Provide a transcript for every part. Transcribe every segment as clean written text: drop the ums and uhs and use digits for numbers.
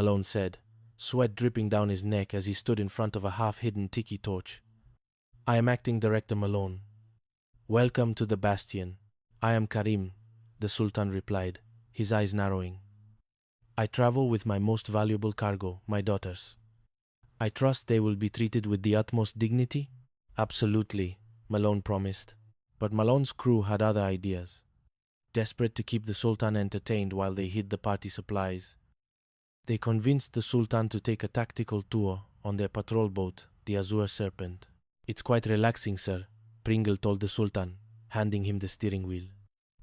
Malone said, sweat dripping down his neck as he stood in front of a half-hidden tiki torch. I am Acting Director Malone. Welcome to the Bastion. I am Karim, the Sultan replied, his eyes narrowing. I travel with my most valuable cargo, my daughters. I trust they will be treated with the utmost dignity? Absolutely, Malone promised. But Malone's crew had other ideas. Desperate to keep the Sultan entertained while they hid the party supplies, they convinced the Sultan to take a tactical tour on their patrol boat, the Azure Serpent. It's quite relaxing, sir, Pringle told the Sultan, handing him the steering wheel.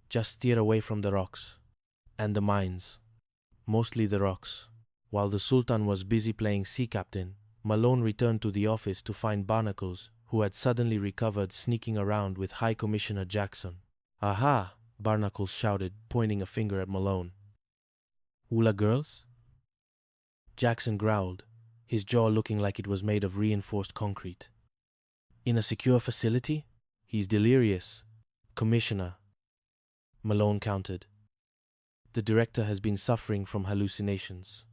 Just steer away from the rocks. And the mines. Mostly the rocks. While the Sultan was busy playing sea captain, Malone returned to the office to find Barnacles, who had suddenly recovered, sneaking around with High Commissioner Jackson. Aha! Barnacles shouted, pointing a finger at Malone. Hula girls? Jackson growled, his jaw looking like it was made of reinforced concrete. In a secure facility? He's delirious. Commissioner. Malone countered. The director has been suffering from hallucinations.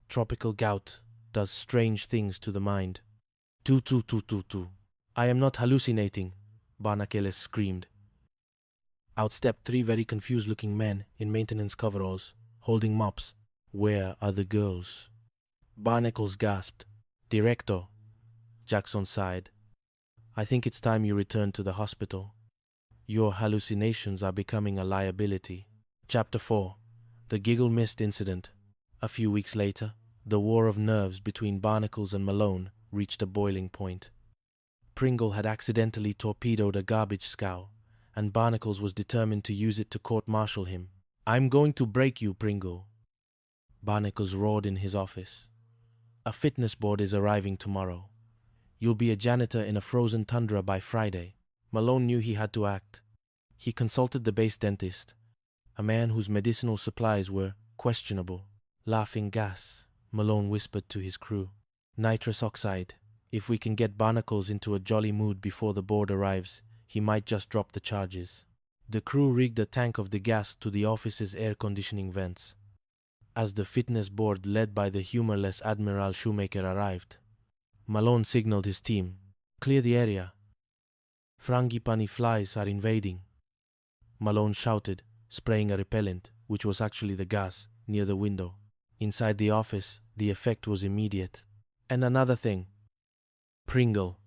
Tropical gout does strange things to the mind. Tu. I am not hallucinating, Barnacles screamed. Out stepped three very confused-looking men in maintenance coveralls, holding mops. Where are the girls? Barnacles gasped. Director. Jackson sighed. I think it's time you returned to the hospital. Your hallucinations are becoming a liability. Chapter 4. The Giggle Mist Incident. A few weeks later, the war of nerves between Barnacles and Malone reached a boiling point. Pringle had accidentally torpedoed a garbage scow, and Barnacles was determined to use it to court-martial him. I'm going to break you, Pringle, Barnacles roared in his office. A fitness board is arriving tomorrow. You'll be a janitor in a frozen tundra by Friday. Malone knew he had to act. He consulted the base dentist, a man whose medicinal supplies were questionable. Laughing gas, Malone whispered to his crew. Nitrous oxide. If we can get Barnacles into a jolly mood before the board arrives, he might just drop the charges. The crew rigged a tank of the gas to the office's air conditioning vents. As the fitness board led by the humorless Admiral Shoemaker arrived, Malone signaled his team, "Clear the area. Frangipani flies are invading." Malone shouted, spraying a repellent, which was actually the gas, near the window. Inside the office, the effect was immediate. And another thing. Pringle,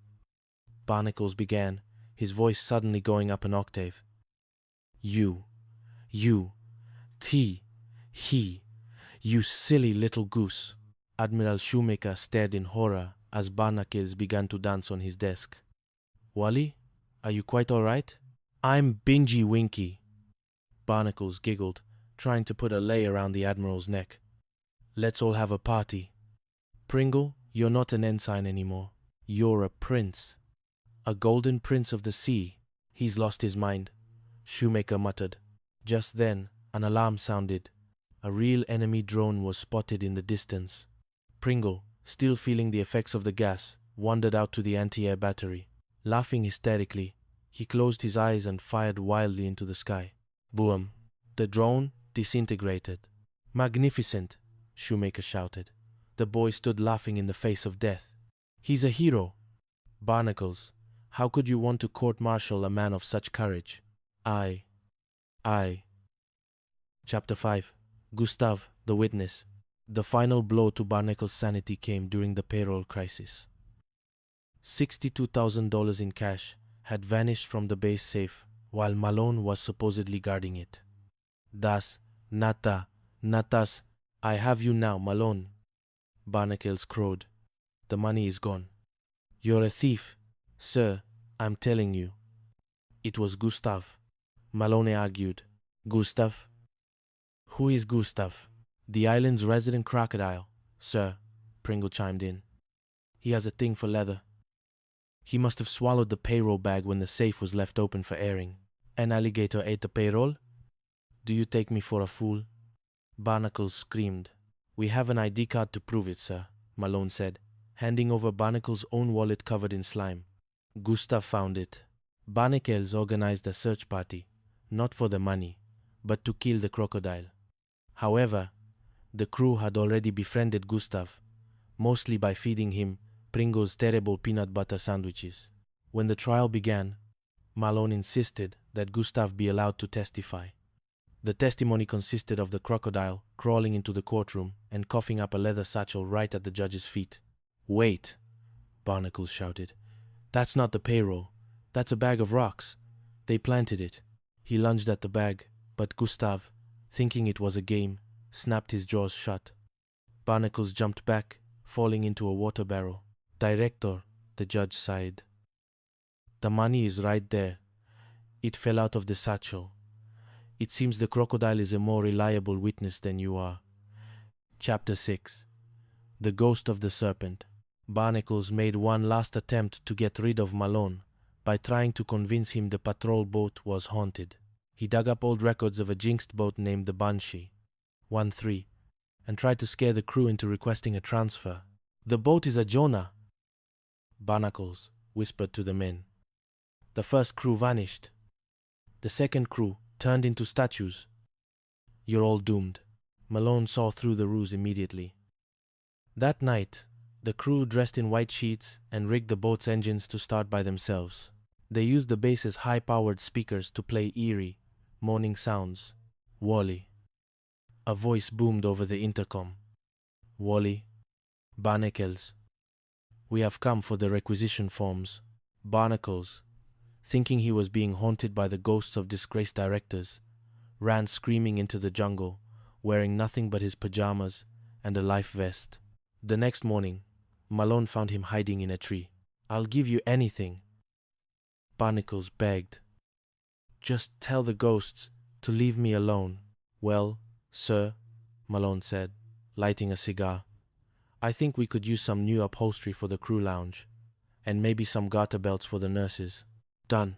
Barnacles began, his voice suddenly going up an octave. You, he, you silly little goose. Admiral Shoemaker stared in horror as Barnacles began to dance on his desk. Wally, are you quite all right? I'm Bingy Winky. Barnacles giggled, trying to put a lei around the Admiral's neck. Let's all have a party. Pringle, you're not an ensign anymore. You're a prince. A golden prince of the sea. He's lost his mind, Shoemaker muttered. Just then, an alarm sounded. A real enemy drone was spotted in the distance. Pringle, still feeling the effects of the gas, wandered out to the anti-air battery. Laughing hysterically, he closed his eyes and fired wildly into the sky. Boom! The drone disintegrated. Magnificent! Shoemaker shouted. The boy stood laughing in the face of death. He's a hero. Barnacles, how could you want to court-martial a man of such courage? I. Chapter 5. Gustav, the witness. The final blow to Barnacles' sanity came during the payroll crisis. $62,000 in cash had vanished from the base safe while Malone was supposedly guarding it. Natas, I have you now, Malone, Barnacles crowed. The money is gone. You're a thief, sir, I'm telling you. It was Gustav, Malone argued. Gustav? Who is Gustav? The island's resident crocodile, sir, Pringle chimed in. He has a thing for leather. He must have swallowed the payroll bag when the safe was left open for airing. An alligator ate the payroll? Do you take me for a fool? Barnacles screamed. We have an ID card to prove it, sir, Malone said, handing over Barnacles' own wallet covered in slime. Gustav found it. Barnacles organized a search party, not for the money, but to kill the crocodile. However, The crew had already befriended Gustav, mostly by feeding him Pringle's terrible peanut butter sandwiches. When the trial began, Malone insisted that Gustav be allowed to testify. The testimony consisted of the crocodile crawling into the courtroom and coughing up a leather satchel right at the judge's feet. "Wait," Barnacles shouted. "That's not the payroll. That's a bag of rocks. They planted it." He lunged at the bag, but Gustav, thinking it was a game, snapped his jaws shut. Barnacles jumped back, falling into a water barrel. "Director," the judge sighed. "The money is right there. It fell out of the satchel. It seems the crocodile is a more reliable witness than you are." Chapter 6. The Ghost of the Serpent. Barnacles made one last attempt to get rid of Malone by trying to convince him the patrol boat was haunted. He dug up old records of a jinxed boat named the Banshee 1-3 and tried to scare the crew into requesting a transfer. "The boat is a Jonah," Barnacles whispered to the men. The first crew vanished. The second crew turned into statues. "You're all doomed." Malone saw through the ruse immediately. That night, the crew dressed in white sheets and rigged the boat's engines to start by themselves. They used the base's high-powered speakers to play eerie, moaning sounds. "Wally." A voice boomed over the intercom. "Wally. Barnacles. We have come for the requisition forms." Barnacles, thinking he was being haunted by the ghosts of disgraced directors, ran screaming into the jungle, wearing nothing but his pajamas and a life vest. The next morning, Malone found him hiding in a tree. "I'll give you anything," Barnacles begged. "Just tell the ghosts to leave me alone." "Well, sir," Malone said, lighting a cigar, "I think we could use some new upholstery for the crew lounge, and maybe some garter belts for the nurses." "Done."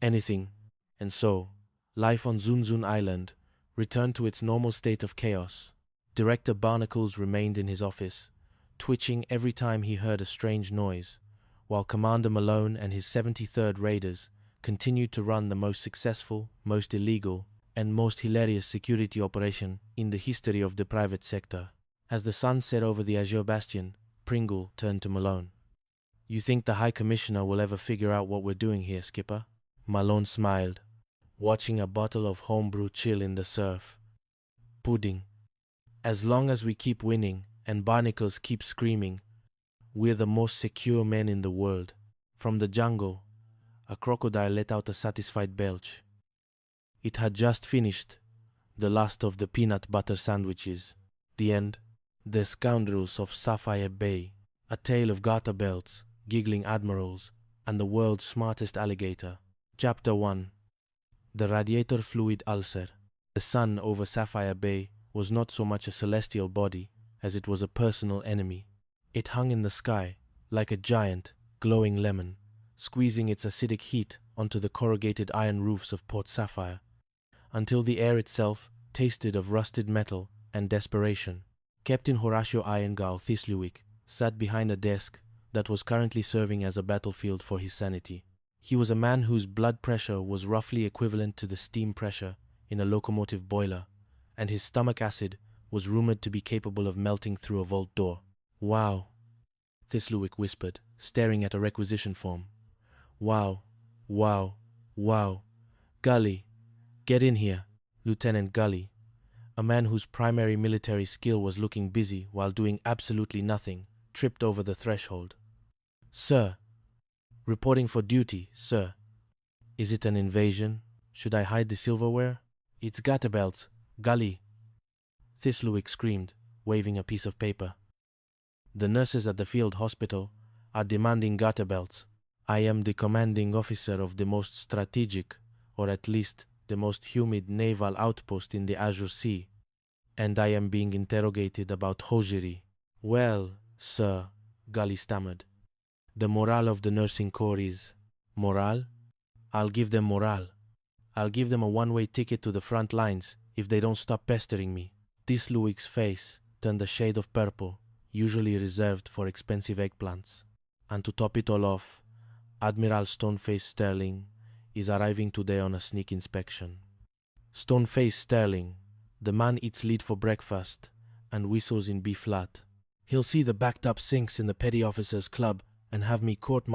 Anything. And so, life on Zunzun Island returned to its normal state of chaos. Director Barnacles remained in his office, twitching every time he heard a strange noise, while Commander Malone and his 73rd Raiders continued to run the most successful, most illegal, and most hilarious security operation in the history of the private sector. As the sun set over the Azure Bastion, Pringle turned to Malone. "You think the High Commissioner will ever figure out what we're doing here, Skipper?" Malone smiled, watching a bottle of homebrew chill in the surf. "Pudding. As long as we keep winning and Barnacles keep screaming, we're the most secure men in the world." From the jungle, a crocodile let out a satisfied belch. It had just finished the last of the peanut butter sandwiches. The end. The Scoundrels of Sapphire Bay. A tale of garter belts, giggling admirals, and the world's smartest alligator. Chapter 1. The Radiator Fluid Ulcer. The sun over Sapphire Bay was not so much a celestial body as it was a personal enemy. It hung in the sky like a giant, glowing lemon, squeezing its acidic heat onto the corrugated iron roofs of Port Sapphire, until the air itself tasted of rusted metal and desperation. Captain Horatio Irongal Thislewick sat behind a desk that was currently serving as a battlefield for his sanity. He was a man whose blood pressure was roughly equivalent to the steam pressure in a locomotive boiler, and his stomach acid was rumored to be capable of melting through a vault door. "Wow," Thislewick whispered, staring at a requisition form. "Wow, wow, wow. Gully, get in here." Lieutenant Gully, a man whose primary military skill was looking busy while doing absolutely nothing, tripped over the threshold. "Sir. Reporting for duty, sir." "Is it an invasion? Should I hide the silverware?" "It's Gatterbelt, Gully," Thislewick screamed, waving a piece of paper. "The nurses at the field hospital are demanding Gatterbelts. I am the commanding officer of the most strategic, or at least the most humid naval outpost in the Azure Sea, and I am being interrogated about hosiery." "Well, sir," Gully stammered, "the morale of the nursing corps is—" "Morale? I'll give them morale. I'll give them a one-way ticket to the front lines if they don't stop pestering me." Thislewick's face turned a shade of purple, usually reserved for expensive eggplants. "And to top it all off, Admiral Stoneface Sterling is arriving today on a sneak inspection." Stoneface Sterling, the man eats lead for breakfast and whistles in B flat. He'll see the backed up sinks in the petty officers' club and have me court-martialed